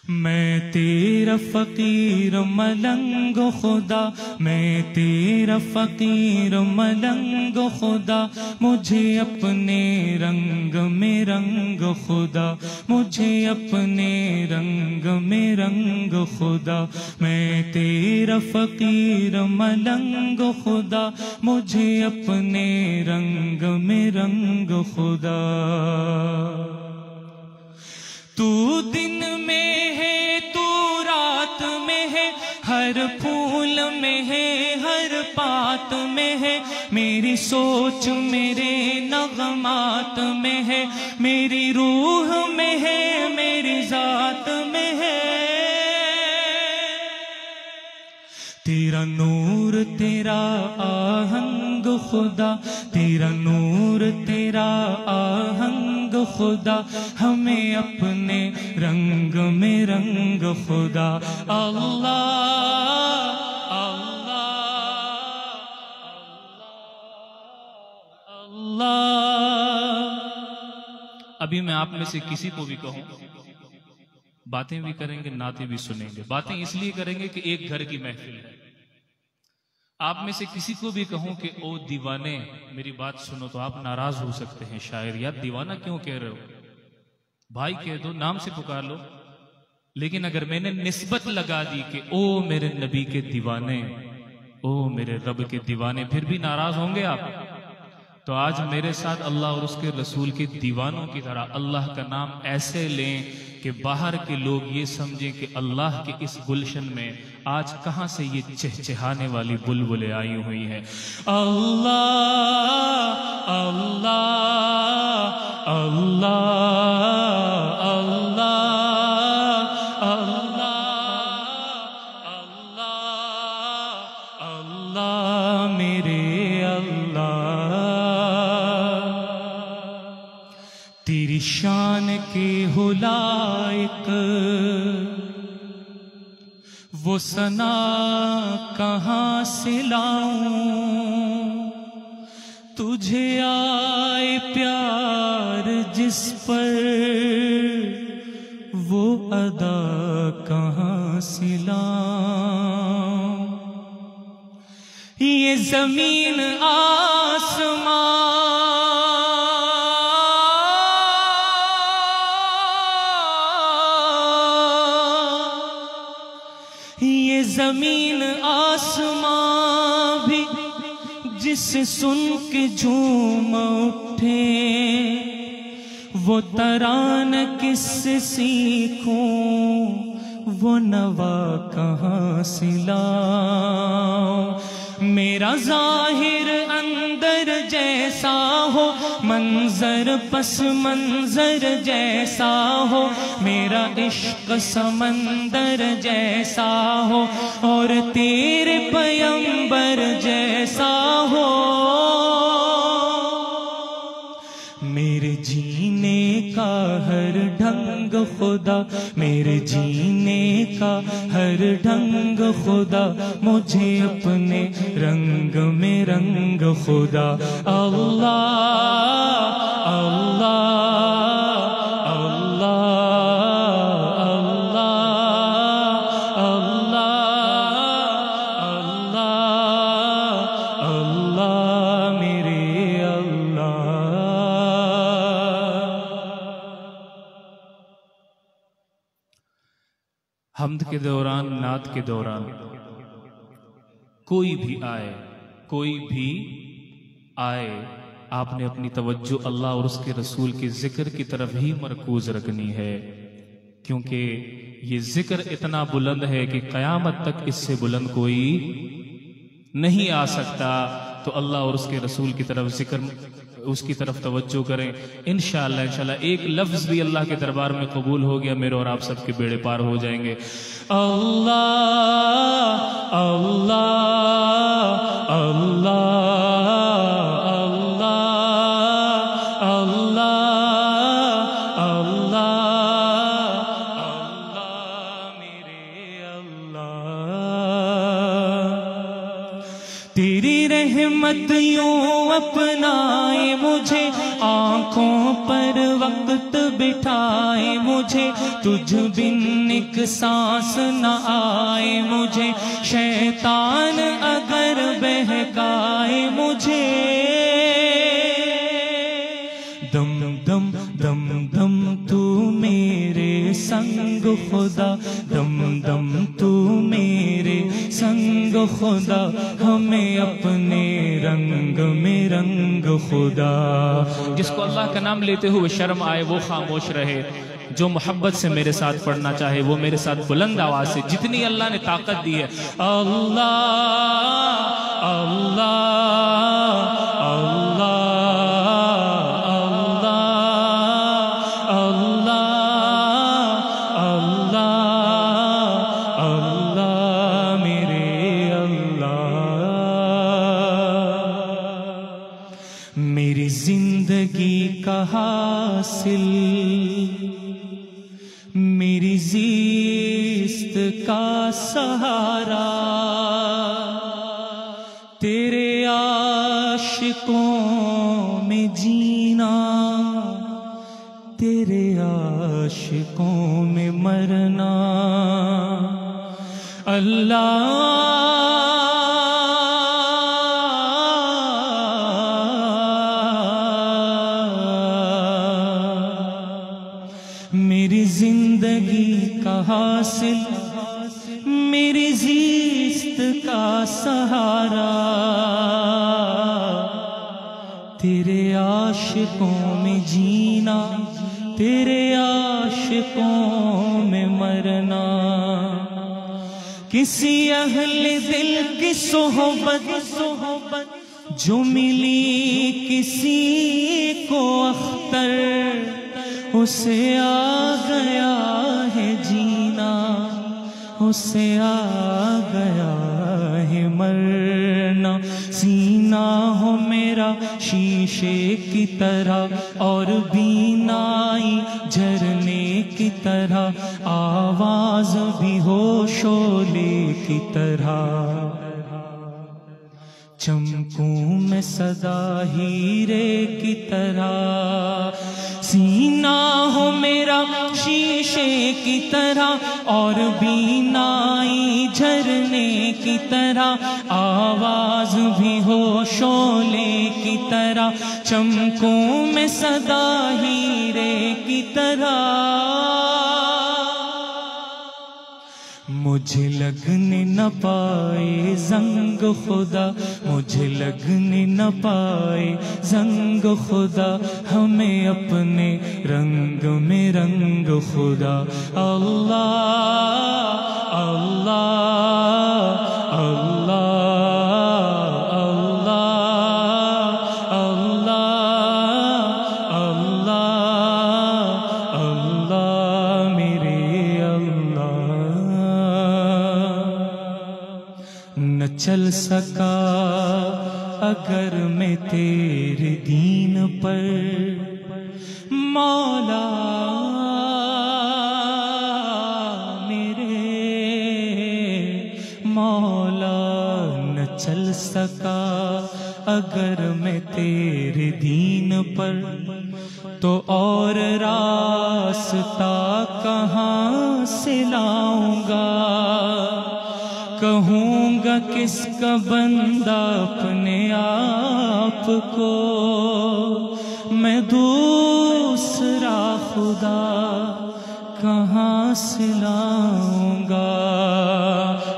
میں تیرا فقیر ملنگ خدا، میں تیرا فقیر ملنگ خدا، مجھے اپنے رنگ میں رنگ خدا، مجھے اپنے رنگ میں رنگ خدا، میں تیرا فقیر ملنگ خدا، مجھے اپنے رنگ میں رنگ خدا۔ تو دن میں ہے، تو رات میں ہے، ہر پھول میں ہے، ہر بات میں ہے، میری سوچ میرے نغمات میں ہے، میری روح میں ہے، میری ذات میں ہے۔ تیرا نور تیرا آہنگ خدا، تیرا نور تیرا آہنگ خدا، ہمیں اپنے رنگ میں رنگ خدا۔ اللہ اللہ اللہ۔ ابھی میں آپ میں سے کسی کو بھی کہوں، باتیں بھی کریں گے، نعتیں بھی سنیں گے۔ باتیں اس لیے کریں گے کہ ایک گھر کی محفل ہے۔ آپ میں سے کسی کو بھی کہوں کہ او دیوانے میری بات سنو، تو آپ ناراض ہو سکتے ہیں، شاعر یار دیوانہ کیوں کہہ رہے ہو؟ بھائی کہہ دو، نام سے پکار لو۔ لیکن اگر میں نے نسبت لگا دی کہ او میرے نبی کے دیوانے، او میرے رب کے دیوانے، پھر بھی ناراض ہوں گے آپ؟ تو آج میرے ساتھ اللہ اور اس کے رسول کے دیوانوں کی طرح اللہ کا نام ایسے لیں کہ باہر کے لوگ یہ سمجھیں کہ اللہ کے اس گلشن میں آج کہاں سے یہ چہچہانے والی بلبلیں آئی ہوئی ہیں۔ اللہ اللہ اللہ اللہ اللہ اللہ اللہ میرے اللہ۔ تیری شان کے ہو لائق وہ ثنا کہاں سے لاؤں، تجھے آئے پیار جس پر وہ ادا کہاں سے لاؤں۔ یہ زمین آسمان، یہ زمین آسمان بھی جسے سن کے جھوم اٹھے، وہ ترانہ کس سے سیکھوں، وہ نوا کہاں سے لاؤں۔ میرا ظاہر اندر جیسا ہو، منظر پس منظر جیسا ہو، میرا عشق سمندر جیسا ہو، اور تیرے پیغمبر جیسا ہو۔ میرے جینے کا ہر ڈھنگ خدا، میرے جینے کا ہر ڈھنگ خدا، مجھے اپنے رنگ میں رنگ خدا۔ اللہ اللہ اللہ اللہ اللہ اللہ میرے اللہ۔ حمد کے دوران، نعت کے دوران کوئی بھی آئے، کوئی بھی آئے، آپ نے اپنی توجہ اللہ اور اس کے رسول کے ذکر کی طرف ہی مرکوز رکھنی ہے، کیونکہ یہ ذکر اتنا بلند ہے کہ قیامت تک اس سے بلند کوئی نہیں آ سکتا۔ تو اللہ اور اس کے رسول کی طرف ذکر، اس کی طرف توجہ کریں، انشاءاللہ ایک لفظ بھی اللہ کے دربار میں قبول ہو گیا، میرے اور آپ سب کے بیڑے پار ہو جائیں گے۔ اللہ اللہ اللہ اللہ اللہ اللہ اللہ میرے اللہ۔ تیری رحمت یوں اپنائے مجھے، آنکھ آنکھوں پر وقت بٹھائے مجھے، تجھ بن ایک سانس نہ آئے مجھے، شیطان اگر بہکائے مجھے، دم دم دم دم تو میرے سنگ خدا، دم دم تو میرے سنگ خدا، ہمیں اپنے رنگ میں رنگ خدا۔ جس کو اللہ کا نام لیتے ہوئے شرم آئے وہ خاموش رہے، جو محبت سے میرے ساتھ پڑھنا چاہے وہ میرے ساتھ بلند آواز سے، جتنی اللہ نے طاقت دی ہے، اللہ اللہ اللہ میری زندگی کا حاصل، میری زیست کا سہارا، تیرے عاشقوں میں جینا، تیرے عاشقوں میں مرنا، اللہ میری زندگی کا حاصل، میری زیست کا سہارا، تیرے عاشقوں میں جینا، تیرے عاشقوں میں مرنا، کسی اہل دل کی صحبت جو ملی کسی کو اختر، اسے آ گیا ہے جینا، اسے آ گیا ہے مرنا، سینہ ہو میرا شیشے کی طرح اور بینائی جھرنے کی طرح، آواز بھی ہو شعلے کی طرح، چمکوں میں صدا ہیرے کی طرح، سینہ ہو میرا شیشے کی طرح اور بینائی جھرنے کی طرح، آواز بھی ہو شعلے کی طرح، چمکوں میں صدا ہیرے کی طرح، مجھے لگنے نہ پائے زنگ خدا، مجھے لگنے نہ پائے زنگ خدا، ہمیں اپنے رنگ میں رنگ خدا، اللہ اللہ اللہ نہ چل سکا اگر میں تیرے دین پر، مولا میرے مولا، نہ چل سکا اگر میں تیرے دین پر، تو اور راستہ کہاں سے لاؤں گا، کہوں گا کس کا بندہ اپنے آپ کو، میں دوسرا خدا کہاں سے لاؤں گا۔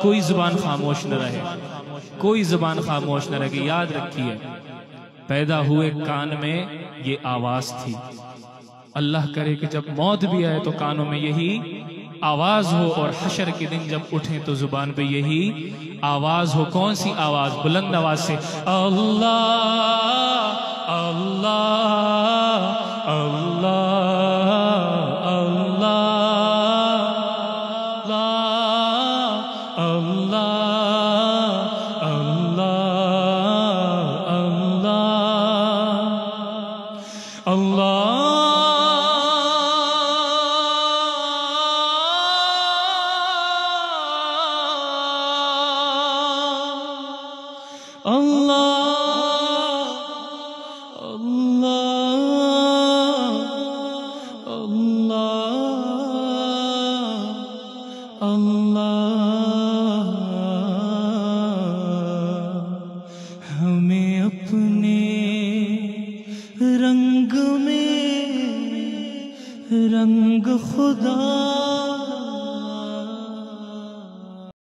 کوئی زبان خاموش نہ رہے، کوئی زبان خاموش نہ رہے، یاد رکھیے پیدا ہوئے کان میں یہ آواز تھی، اللہ کرے کہ جب موت بھی آئے تو کانوں میں یہی آواز ہو، اور حشر کے دن جب اٹھیں تو زبان پہ یہی آواز ہو۔ کون سی آواز؟ بلند آواز سے اللہ اللہ اللہ اللہ اللہ اللہ اللہ اللہ اللہ اللہ اللہ ہمیں اپنے رنگ میں رنگ خدا